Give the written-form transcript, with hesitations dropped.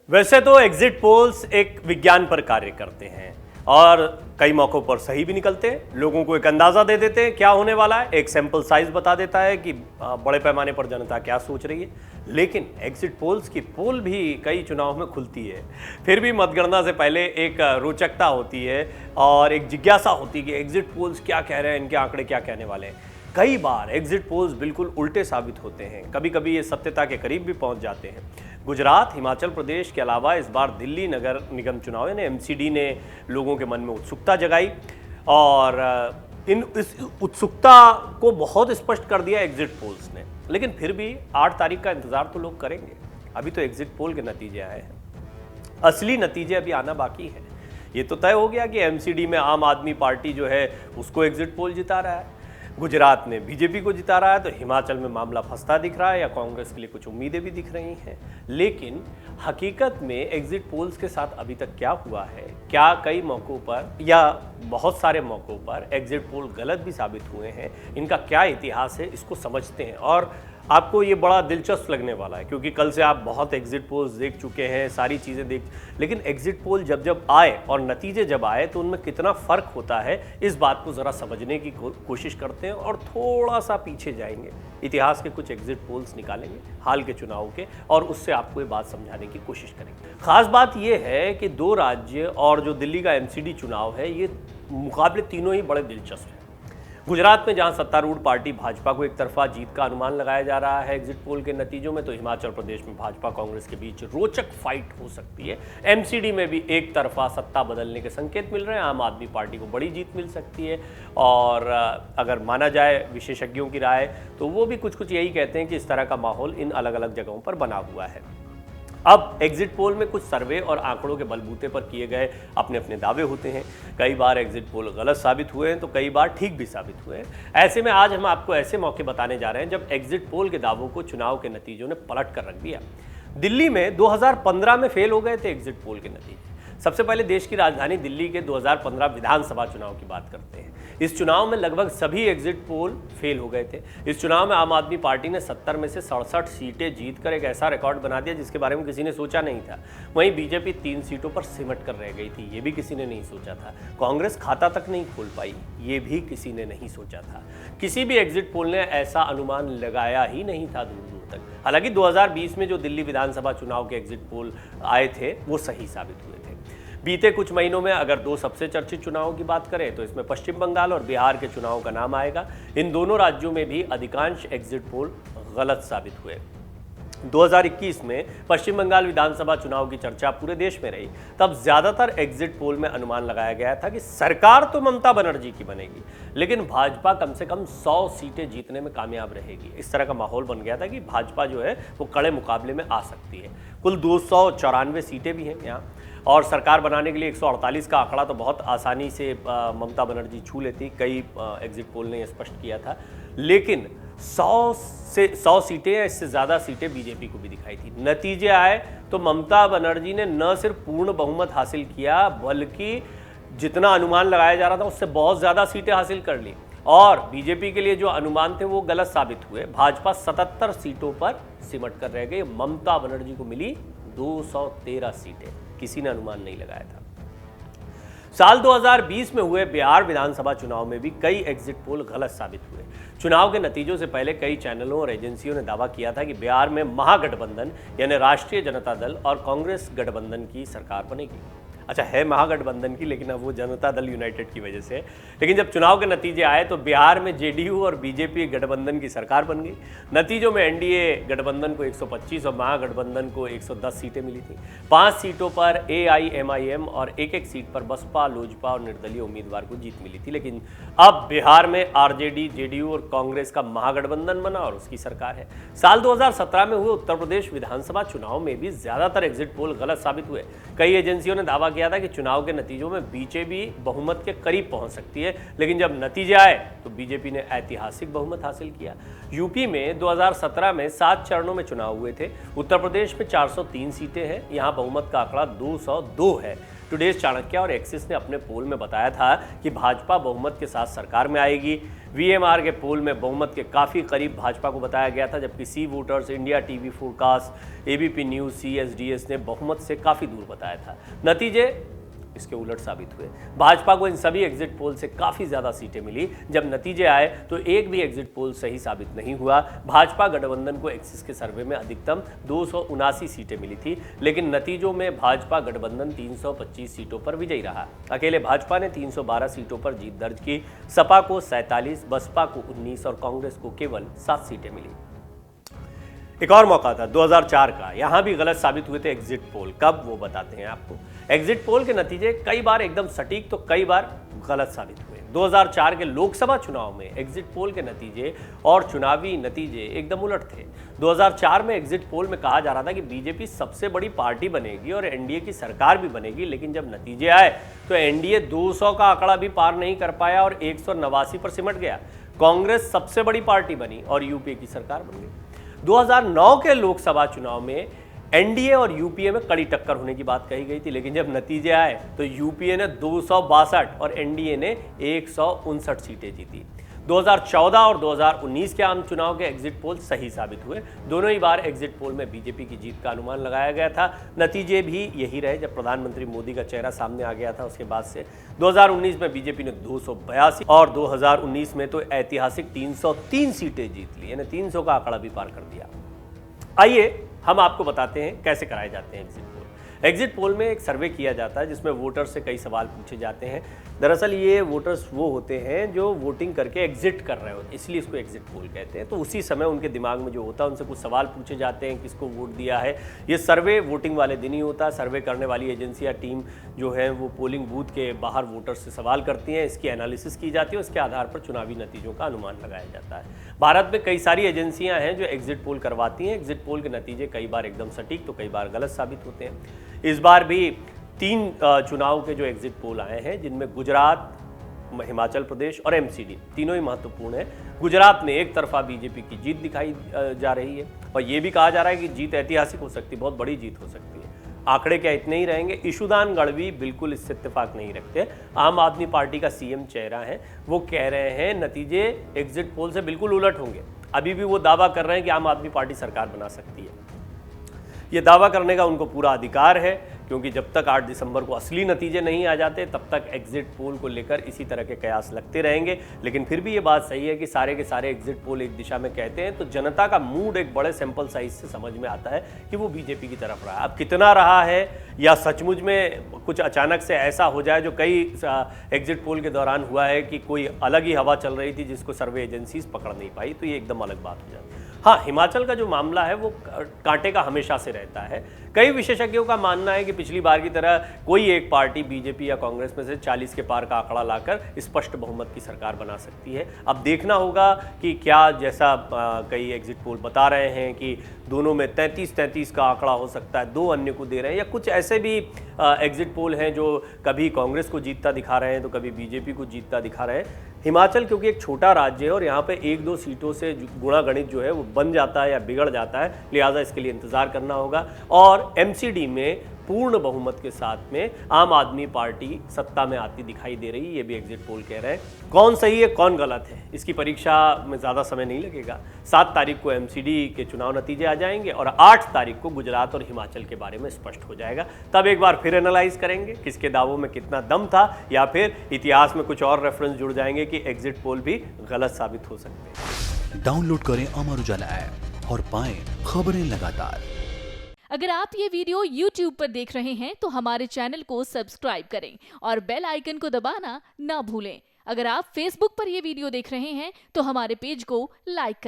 वैसे तो exit polls एक विज्ञान पर कार्य करते हैं और कई मौक़ों पर सही भी निकलते हैं। लोगों को एक अंदाज़ा दे देते हैं क्या होने वाला है, एक सैंपल साइज बता देता है कि बड़े पैमाने पर जनता क्या सोच रही है। लेकिन एग्जिट पोल्स की पोल भी कई चुनाव में खुलती है, फिर भी मतगणना से पहले एक रोचकता होती है और एक जिज्ञासा होती है कि एग्जिट पोल्स क्या कह रहे हैं, इनके आंकड़े क्या कहने वाले हैं। कई बार एग्जिट पोल्स बिल्कुल उल्टे साबित होते हैं, कभी कभी ये सत्यता के करीब भी पहुंच जाते हैं। गुजरात, हिमाचल प्रदेश के अलावा इस बार दिल्ली नगर निगम चुनाव ने एमसीडी ने लोगों के मन में उत्सुकता जगाई और इस उत्सुकता को बहुत स्पष्ट कर दिया एग्जिट पोल्स ने। लेकिन फिर भी 8 तारीख का इंतजार तो लोग करेंगे। अभी तो एग्जिट पोल के नतीजे आए हैं, असली नतीजे अभी आना बाकी है। ये तो तय हो गया कि एमसीडी में आम आदमी पार्टी जो है उसको एग्जिट पोल जिता रहा है, गुजरात में बीजेपी को जिता रहा है, तो हिमाचल में मामला फंसता दिख रहा है या कांग्रेस के लिए कुछ उम्मीदें भी दिख रही हैं। लेकिन हकीकत में एग्जिट पोल्स के साथ अभी तक क्या हुआ है, क्या कई मौक़ों पर या बहुत सारे मौक़ों पर एग्जिट पोल गलत भी साबित हुए हैं, इनका क्या इतिहास है, इसको समझते हैं। और आपको ये बड़ा दिलचस्प लगने वाला है क्योंकि कल से आप बहुत एग्जिट पोल्स देख चुके हैं, सारी चीज़ें लेकिन एग्जिट पोल जब जब आए और नतीजे जब आए तो उनमें कितना फ़र्क होता है, इस बात को ज़रा समझने की कोशिश करते हैं और थोड़ा सा पीछे जाएंगे, इतिहास के कुछ एग्जिट पोल्स निकालेंगे हाल के चुनाव के, और उससे आपको ये बात समझाने की कोशिश करेंगे। खास बात ये है कि 2 राज्य और जो दिल्ली का एमसीडी चुनाव है, ये मुकाबले तीनों ही बड़े दिलचस्प हैं। गुजरात में जहां सत्तारूढ़ पार्टी भाजपा को एक तरफा जीत का अनुमान लगाया जा रहा है एग्जिट पोल के नतीजों में, तो हिमाचल प्रदेश में भाजपा कांग्रेस के बीच रोचक फाइट हो सकती है। एमसीडी में भी एक तरफा सत्ता बदलने के संकेत मिल रहे हैं, आम आदमी पार्टी को बड़ी जीत मिल सकती है। और अगर माना जाए विशेषज्ञों की राय तो वो भी कुछ यही कहते हैं कि इस तरह का माहौल इन अलग अलग जगहों पर बना हुआ है। अब एग्जिट पोल में कुछ सर्वे और आंकड़ों के बलबूते पर किए गए अपने अपने दावे होते हैं। कई बार एग्जिट पोल गलत साबित हुए हैं तो कई बार ठीक भी साबित हुए हैं। ऐसे में आज हम आपको ऐसे मौके बताने जा रहे हैं जब एग्जिट पोल के दावों को चुनाव के नतीजों ने पलट कर रख दिया। दिल्ली में 2015 में फेल हो गए थे एग्जिट पोल के नतीजे। सबसे पहले देश की राजधानी दिल्ली के 2015 विधानसभा चुनाव की बात करते हैं। इस चुनाव में लगभग सभी एग्जिट पोल फेल हो गए थे। इस चुनाव में आम आदमी पार्टी ने 70 में से 67 सीटें जीतकर एक ऐसा रिकॉर्ड बना दिया जिसके बारे में किसी ने सोचा नहीं था। वहीं बीजेपी 3 सीटों पर सिमट कर रह गई थी, ये भी किसी ने नहीं सोचा था। कांग्रेस खाता तक नहीं खोल पाई, ये भी किसी ने नहीं सोचा था। किसी भी एग्जिट पोल ने ऐसा अनुमान लगाया ही नहीं था दूर दूर तक। हालांकि 2020 में जो दिल्ली विधानसभा चुनाव के एग्जिट पोल आए थे वो सही साबित हुए थे। बीते कुछ महीनों में अगर 2 सबसे चर्चित चुनावों की बात करें तो इसमें पश्चिम बंगाल और बिहार के चुनाव का नाम आएगा। इन दोनों राज्यों में भी अधिकांश एग्जिट पोल गलत साबित हुए। 2021 में पश्चिम बंगाल विधानसभा चुनाव की चर्चा पूरे देश में रही। तब ज्यादातर एग्जिट पोल में अनुमान लगाया गया था कि सरकार तो ममता बनर्जी की बनेगी, लेकिन भाजपा कम से कम 100 सीटें जीतने में कामयाब रहेगी। इस तरह का माहौल बन गया था कि भाजपा जो है वो कड़े मुकाबले में आ सकती है। कुल 294 सीटें भी हैं यहाँ, और सरकार बनाने के लिए 148 का आंकड़ा तो बहुत आसानी से ममता बनर्जी छू लेती, कई एग्जिट पोल ने स्पष्ट किया था। लेकिन 100 सीटें या इससे ज़्यादा सीटें बीजेपी को भी दिखाई थी। नतीजे आए तो ममता बनर्जी ने न सिर्फ पूर्ण बहुमत हासिल किया, बल्कि जितना अनुमान लगाया जा रहा था उससे बहुत ज़्यादा सीटें हासिल कर ली। और बीजेपी के लिए जो अनुमान थे वो गलत साबित हुए। भाजपा 77 सीटों पर सिमट कर रह गई। ममता बनर्जी को मिली 213 सीटें, किसी ने अनुमान नहीं लगाया था। साल 2020 में हुए बिहार विधानसभा चुनाव में भी कई एग्जिट पोल गलत साबित हुए। चुनाव के नतीजों से पहले कई चैनलों और एजेंसियों ने दावा किया था कि बिहार में महागठबंधन यानी राष्ट्रीय जनता दल और कांग्रेस गठबंधन की सरकार बनेगी। अच्छा, है महागठबंधन की, लेकिन अब वो जनता दल यूनाइटेड की वजह से। लेकिन जब चुनाव के नतीजे आए तो बिहार में जेडीयू और बीजेपी गठबंधन की सरकार बन गई। नतीजों में एनडीए गठबंधन को 125 और महागठबंधन को 110 सीटें मिली थी। 5 सीटों पर एआईएमआईएम और एक सीट पर बसपा, लोजपा और निर्दलीय उम्मीदवार को जीत मिली थी। लेकिन अब बिहार में आरजेडी, जेडीयू और कांग्रेस का महागठबंधन बना और उसकी सरकार है। साल 2017 में हुए उत्तर प्रदेश विधानसभा चुनाव में भी ज्यादातर एग्जिट पोल गलत साबित हुए। कई एजेंसियों ने दावा किया था कि चुनाव के नतीजों में बीजेपी बहुमत के करीब पहुंच सकती है, लेकिन जब नतीजे आए तो बीजेपी ने ऐतिहासिक बहुमत हासिल किया। यूपी में 2017 में 7 चरणों में चुनाव हुए थे। उत्तर प्रदेश में 403 सीटें हैं, यहां बहुमत का आंकड़ा 202 है। टुडेज चाणक्य और एक्सिस ने अपने पोल में बताया था कि भाजपा बहुमत के साथ सरकार में आएगी। वीएमआर के पोल में बहुमत के काफ़ी करीब भाजपा को बताया गया था, जबकि C voters, India TV forecast, ABP news, CSDS ने बहुमत से काफ़ी दूर बताया था। नतीजे इसके उलट साबित हुए। भाजपा को इन सभी एग्जिट पोल से काफ़ी ज़्यादा सीटें मिली। जब नतीजे आए तो एक भी एग्जिट पोल सही साबित नहीं हुआ। भाजपा गठबंधन को एक्सिस के सर्वे में अधिकतम 279 सीटें मिली थी, लेकिन नतीजों में भाजपा गठबंधन 325 सीटों पर विजयी रहा। अकेले भाजपा ने 312 सीटों पर जीत दर्ज की। सपा को 47, बसपा को 19 और कांग्रेस को केवल 7 सीटें मिली। एक और मौका था 2004 का, यहां भी गलत साबित हुए थे एग्जिट पोल। कब, वो बताते हैं आपको। एग्जिट पोल के नतीजे कई बार एकदम सटीक तो कई बार गलत साबित हुए। 2004 के लोकसभा चुनाव में एग्जिट पोल के नतीजे और चुनावी नतीजे एकदम उलट थे। 2004 में एग्जिट पोल में कहा जा रहा था कि बीजेपी सबसे बड़ी पार्टी बनेगी और एनडीए की सरकार भी बनेगी, लेकिन जब नतीजे आए तो एनडीए 200 का आंकड़ा भी पार नहीं कर पाया और 189 पर सिमट गया। कांग्रेस सबसे बड़ी पार्टी बनी और यूपीए की सरकार बन गई। 2009 के लोकसभा चुनाव में एनडीए और यूपीए में कड़ी टक्कर होने की बात कही गई थी, लेकिन जब नतीजे आए तो यूपीए ने 262 और एनडीए ने 159 सीटें जीती। 2014 और 2019 के आम चुनाव के एग्जिट पोल सही साबित हुए। दोनों ही बार एग्जिट पोल में बीजेपी की जीत का अनुमान लगाया गया था। नतीजे भी यही रहे। जब प्रधानमंत्री मोदी का चेहरा सामने आ गया था उसके बाद से 2019 में बीजेपी ने 282 और 2019 में तो ऐतिहासिक 303 सीटें जीत ली, यानी 300 का आंकड़ा भी पार कर दिया। आइए हम आपको बताते हैं कैसे कराए जाते हैं एग्जिट पोल। एग्जिट पोल में एक सर्वे किया जाता है जिसमें वोटर्स से कई सवाल पूछे जाते हैं। दरअसल ये वोटर्स वो होते हैं जो वोटिंग करके एग्जिट कर रहे होते हैं, इसलिए इसको एग्जिट पोल कहते हैं। तो उसी समय उनके दिमाग में जो होता है उनसे कुछ सवाल पूछे जाते हैं, किसको वोट दिया है। ये सर्वे वोटिंग वाले दिन ही होता है। सर्वे करने वाली एजेंसी या टीम जो है वो पोलिंग बूथ के बाहर वोटर्स से सवाल करती हैं, इसकी एनालिसिस की जाती है, उसके आधार पर चुनावी नतीजों का अनुमान लगाया जाता है। भारत में कई सारी एजेंसियां हैं जो एग्जिट पोल करवाती हैं। एग्जिट पोल के नतीजे कई बार एकदम सटीक तो कई बार गलत साबित होते हैं। इस बार भी 3 चुनाव के जो एग्जिट पोल आए हैं जिनमें गुजरात, हिमाचल प्रदेश और एमसीडी तीनों ही महत्वपूर्ण है। गुजरात में एक तरफा बीजेपी की जीत दिखाई जा रही है और ये भी कहा जा रहा है कि जीत ऐतिहासिक हो सकती है, बहुत बड़ी जीत हो सकती है। आंकड़े क्या इतने ही रहेंगे। ईशुदान गढ़वी बिल्कुल इससे इत्तेफाक नहीं रखते। आम आदमी पार्टी का सीएम चेहरा है, वो कह रहे हैं नतीजे एग्जिट पोल से बिल्कुल उलट होंगे। अभी भी वो दावा कर रहे हैं कि आम आदमी पार्टी सरकार बना सकती है। ये दावा करने का उनको पूरा अधिकार है, क्योंकि जब तक 8 दिसंबर को असली नतीजे नहीं आ जाते तब तक एग्जिट पोल को लेकर इसी तरह के कयास लगते रहेंगे। लेकिन फिर भी ये बात सही है कि सारे के सारे एग्जिट पोल एक दिशा में कहते हैं, तो जनता का मूड एक बड़े सैंपल साइज से समझ में आता है कि वो बीजेपी की तरफ रहा है। अब कितना रहा है या सचमुच में कुछ अचानक से ऐसा हो जाए जो कई एग्जिट पोल के दौरान हुआ है कि कोई अलग ही हवा चल रही थी जिसको सर्वे एजेंसीज पकड़ नहीं पाई, तो ये एकदम अलग बात हो जाती है। हाँ, हिमाचल का जो मामला है वो कांटे का हमेशा से रहता है। कई विशेषज्ञों का मानना है कि पिछली बार की तरह कोई एक पार्टी बीजेपी या कांग्रेस में से 40 के पार का आंकड़ा लाकर स्पष्ट बहुमत की सरकार बना सकती है। अब देखना होगा कि क्या, जैसा कई एग्जिट पोल बता रहे हैं कि दोनों में 33-33 का आंकड़ा हो सकता है, 2 अन्य को दे रहे हैं, या कुछ ऐसे भी एग्जिट पोल हैं जो कभी कांग्रेस को जीतता दिखा रहे हैं तो कभी बीजेपी को जीतता दिखा रहे हैं। हिमाचल क्योंकि एक छोटा राज्य है और यहाँ पे 1-2 सीटों से गुणा गणित जो है वो बन जाता है या बिगड़ जाता है, लिहाजा इसके लिए इंतजार करना होगा। और एमसीडी में पूर्ण बहुमत के साथ में आम आदमी पार्टी सत्ता में आती दिखाई दे रही है, ये भी एग्जिट पोल कह रहे हैं। कौन सही है कौन गलत है इसकी परीक्षा में ज़्यादा समय नहीं लगेगा। 7 तारीख को एमसीडी के चुनाव नतीजे आ जाएंगे और 8 तारीख को गुजरात और हिमाचल के बारे में स्पष्ट हो जाएगा। तब एक बार फिर एनालाइज करेंगे किसके दावों में कितना दम था, या फिर इतिहास में कुछ और रेफरेंस जुड़ जाएंगे कि एग्जिट पोल भी गलत साबित हो सकते हैं। डाउनलोड करें अमर उजाला ऐप और पाएं खबरें लगातार। अगर आप ये वीडियो YouTube पर देख रहे हैं तो हमारे चैनल को सब्सक्राइब करें और बेल आइकन को दबाना ना भूलें। अगर आप Facebook पर ये वीडियो देख रहे हैं तो हमारे पेज को लाइक करें।